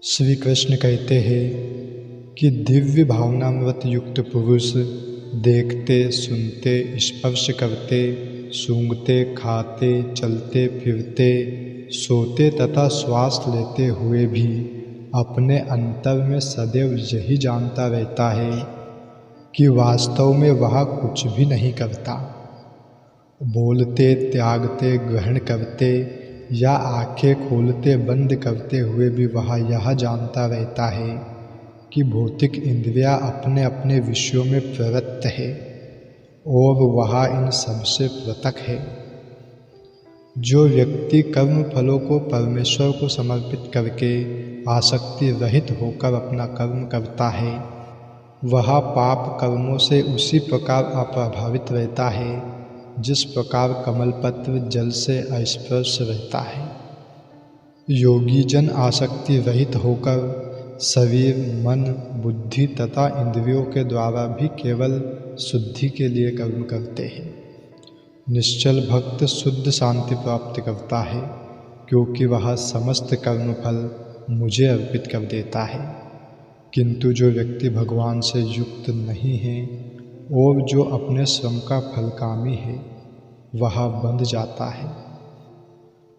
श्री कृष्ण कहते हैं कि दिव्य भावनामृत युक्त पुरुष देखते, सुनते, स्पर्श करते, सूंघते, खाते, चलते फिरते, सोते तथा श्वास लेते हुए भी अपने अंतर में सदैव यही जानता रहता है कि वास्तव में वह कुछ भी नहीं करता। बोलते, त्यागते, ग्रहण करते या आंखें खोलते बंद करते हुए भी वह यह जानता रहता है कि भौतिक इंद्रियां अपने अपने विषयों में प्रवृत्त है और वह इन सबसे पृथक है। जो व्यक्ति कर्म फलों को परमेश्वर को समर्पित करके आसक्ति रहित होकर अपना कर्म करता है, वह पाप कर्मों से उसी प्रकार अप्रभावित रहता है जिस प्रकार कमलपत्र जल से अस्पर्श रहता है। योगी जन आसक्ति रहित होकर शरीर, मन, बुद्धि तथा इंद्रियों के द्वारा भी केवल शुद्धि के लिए कर्म करते हैं। निश्चल भक्त शुद्ध शांति प्राप्त करता है क्योंकि वह समस्त कर्मफल मुझे अर्पित कर देता है। किंतु जो व्यक्ति भगवान से युक्त नहीं है और जो अपने श्रम का फलकामी है, वह बंध जाता है।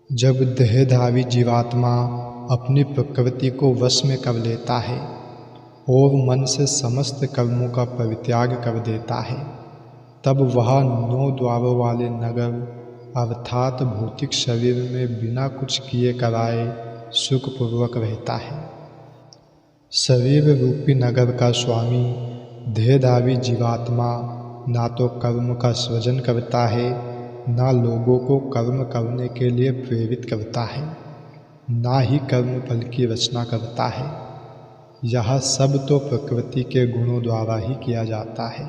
जब देहधारी जीवात्मा अपनी प्रकृति को वश में कर लेता है और मन से समस्त कर्मों का परित्याग कर देता है, तब वह 9 द्वारों वाले नगर अर्थात भौतिक शरीर में बिना कुछ किए कराए सुखपूर्वक रहता है। शरीर रूपी नगर का स्वामी देहधारी जीवात्मा ना तो कर्म का सृजन करता है, ना लोगों को कर्म करने के लिए प्रेरित करता है, ना ही कर्म फल की रचना करता है। यह सब तो प्रकृति के गुणों द्वारा ही किया जाता है।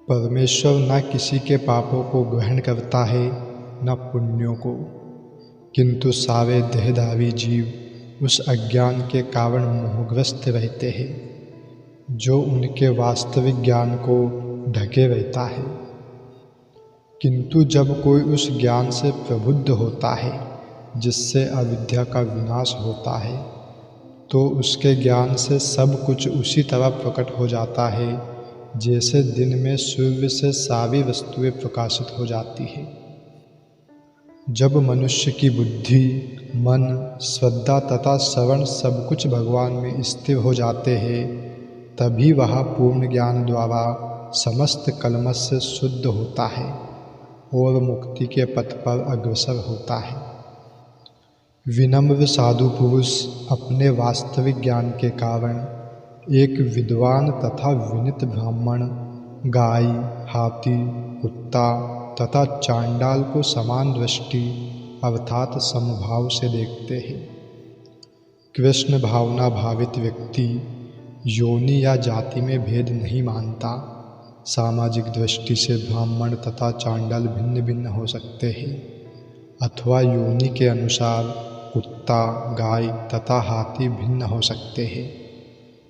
परमेश्वर न किसी के पापों को ग्रहण करता है न पुण्यों को, किंतु सारे देहधारी जीव उस अज्ञान के कारण मोहग्रस्त रहते हैं जो उनके वास्तविक ज्ञान को ढके रहता है। किंतु जब कोई उस ज्ञान से प्रबुद्ध होता है जिससे अविद्या का विनाश होता है, तो उसके ज्ञान से सब कुछ उसी तरह प्रकट हो जाता है जैसे दिन में सूर्य से सारी वस्तुएं प्रकाशित हो जाती है। जब मनुष्य की बुद्धि, मन, श्रद्धा तथा श्रवण सब कुछ भगवान में स्थिर हो जाते हैं, तभी वह पूर्ण ज्ञान द्वारा समस्त कलमश से शुद्ध होता है और मुक्ति के पथ पर अग्रसर होता है। विनम्र साधु पुरुष अपने वास्तविक ज्ञान के कारण एक विद्वान तथा विनीत ब्राह्मण, गाय, हाथी, कुत्ता तथा चांडाल को समान दृष्टि अर्थात समभाव से देखते हैं। कृष्ण भावना भावित व्यक्ति योनि या जाति में भेद नहीं मानता। सामाजिक दृष्टि से ब्राह्मण तथा चांडाल भिन्न भिन्न हो सकते हैं अथवा योनि के अनुसार कुत्ता, गाय तथा हाथी भिन्न हो सकते हैं,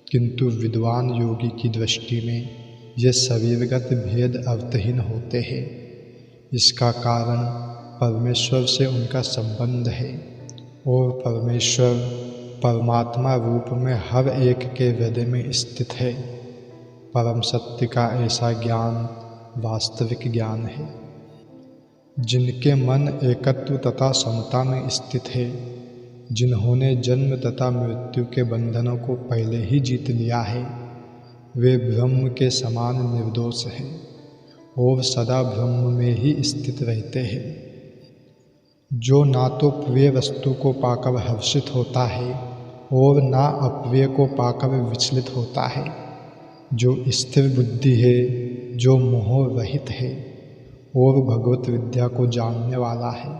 किंतु विद्वान योगी की दृष्टि में ये शरीरगत भेद अर्थहीन होते हैं। इसका कारण परमेश्वर से उनका संबंध है और परमेश्वर परमात्मा रूप में हर एक के हृदय में स्थित है। परम सत्य का ऐसा ज्ञान वास्तविक ज्ञान है। जिनके मन एकत्व तथा समता में स्थित है, जिन्होंने जन्म तथा मृत्यु के बंधनों को पहले ही जीत लिया है, वे ब्रह्म के समान निर्दोष हैं और सदा ब्रह्म में ही स्थित रहते हैं। जो ना तो प्रिय वस्तु को पाकर हर्षित होता है और ना अप्रिय को पाकर विचलित होता है, जो स्थिर बुद्धि है, जो मोह रहित है और भगवत विद्या को जानने वाला है,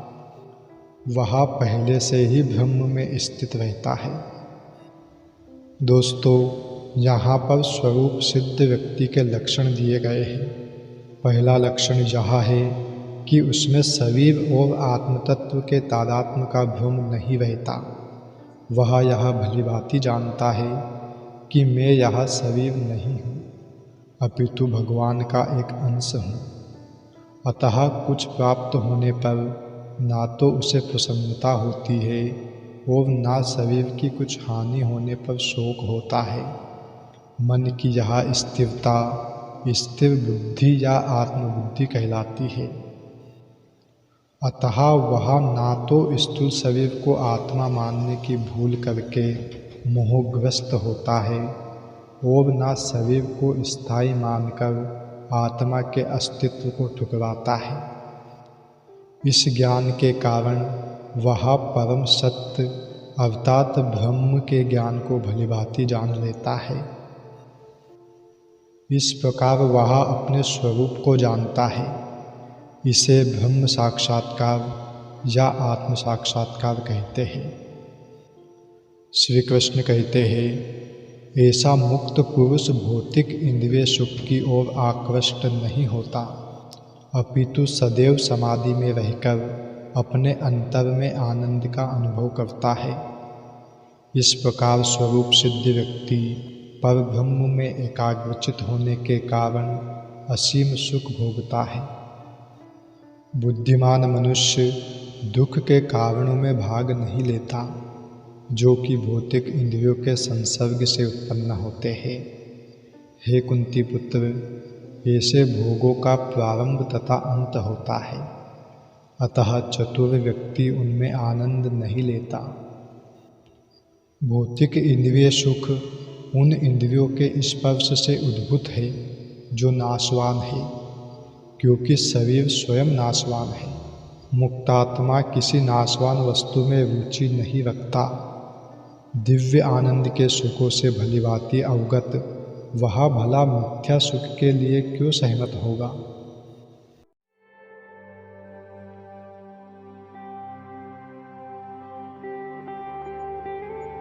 वह पहले से ही ब्रह्म में स्थित रहता है। दोस्तों, यहाँ पर स्वरूप सिद्ध व्यक्ति के लक्षण दिए गए हैं। पहला लक्षण यह है कि उसमें शरीर और आत्मतत्व के तादात्म्य का भ्रम नहीं रहता। वह यह भलीभांति जानता है कि मैं यह शरीर नहीं हूँ, अपितु भगवान का एक अंश हूँ। अतः कुछ प्राप्त होने पर ना तो उसे प्रसन्नता होती है और ना शरीर की कुछ हानि होने पर शोक होता है। मन की यह स्थिरता स्थिर बुद्धि या आत्मबुद्धि कहलाती है। अतः वह ना तो स्थूल शरीर को आत्मा मानने की भूल करके मोहग्रस्त होता है और ना शरीर को स्थायी मानकर आत्मा के अस्तित्व को ठुकराता है। इस ज्ञान के कारण वह परम सत्य अर्थात ब्रह्म के ज्ञान को भलीभांति जान लेता है। इस प्रकार वह अपने स्वरूप को जानता है। इसे ब्रह्म साक्षात्कार या आत्म साक्षात्कार कहते हैं। श्री कृष्ण कहते हैं, ऐसा मुक्त पुरुष भौतिक इंद्रिय सुख की ओर आकृष्ट नहीं होता, अपितु सदैव समाधि में रहकर अपने अंतर में आनंद का अनुभव करता है। इस प्रकार स्वरूप सिद्ध व्यक्ति परब्रह्म में एकाग्रचित होने के कारण असीम सुख भोगता है। बुद्धिमान मनुष्य दुख के कारणों में भाग नहीं लेता, जो कि भौतिक इंद्रियों के संसर्ग से उत्पन्न होते हैं। हे कुंती पुत्र, ऐसे भोगों का प्रारंभ तथा अंत होता है, अतः चतुर व्यक्ति उनमें आनंद नहीं लेता। भौतिक इंद्रिय सुख उन इंद्रियों के स्पर्श से उद्भूत है जो नाशवान है, क्योंकि शरीर स्वयं नाशवान है। मुक्तात्मा किसी नाशवान वस्तु में रुचि नहीं रखता। दिव्य आनंद के सुखों से भलीभांति अवगत वह भला मिथ्या सुख के लिए क्यों सहमत होगा।